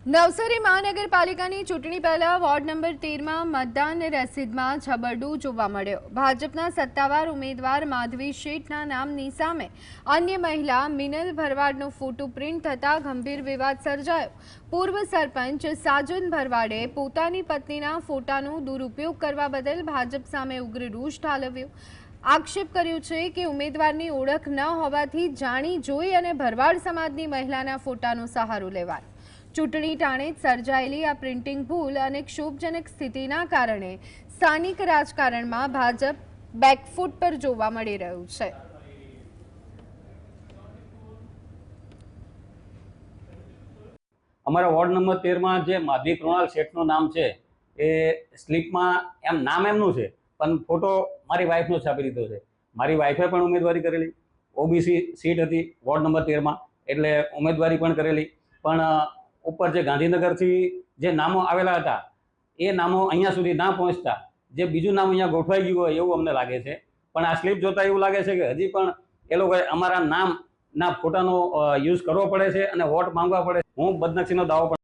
નવસારી મહાનગરપાલિકાની ચૂંટણી પહેલા વોર્ડ નંબર 13માં મતદાન રસીદમાં છબરડું જોવા મળ્યો। ભાજપના સત્તાવાર ઉમેદવાર માધવી શેઠના નામની સામે અન્ય મહિલા મિનલ ભરવાડનો ફોટો પ્રિન્ટ થતા ગંભીર વિવાદ સર્જાયો। પૂર્વ સરપંચ સાજન ભરવાડે પોતાની પત્નીના ફોટાનો દુરુપયોગ કરવા બદલ ભાજપ સામે ઉગ્ર રોષ ઠાલવ્યો। આક્ષેપ કર્યો છે કે ઉમેદવારની ઓળખ ન હોવાથી જાણી જોઈ અને ભરવાડ સમાજની મહિલાના ફોટાનો સહારો લેવાય। ચૂંટણી ટાણે સર્જાયેલી આ પ્રિન્ટિંગ ભૂલ અને ક્ષોભજનક સ્થિતિના કારણે સ્થાનિક રાજકારણમાં ભાજપ બેકફૂટ પર જોવા મળી રહ્યું છે। અમારા વોર્ડ નંબર 13 માં જે માધવી કૃણાલ શેઠનું નામ છે એ સ્લીપમાં એમ નામ એમનું છે પણ ફોટો મારી વાઈફનો છાપી દીધો છે। મારી વાઈફે પણ ઉમેદવારી કરેલી, ઓબીસી સીટ હતી વોર્ડ નંબર 13માં, એટલે ઉમેદવારી પણ કરેલી। પણ ઉપર જે ગાંધીનગરથી જે નામો આવેલા હતા એ નામો અહીંયા સુધી ના પહોંચતા જે બીજું નામ અહીંયા ગોઠવાઈ ગયું હોય એવું અમને લાગે છે। પણ આ સ્લીપ જોતા એવું લાગે છે કે હજી પણ એ લોકોએ અમારા નામના ફોટાનો યુઝ કરવો પડે છે અને વોટ માંગવા પડે। હું બદનક્ષીનો દાવો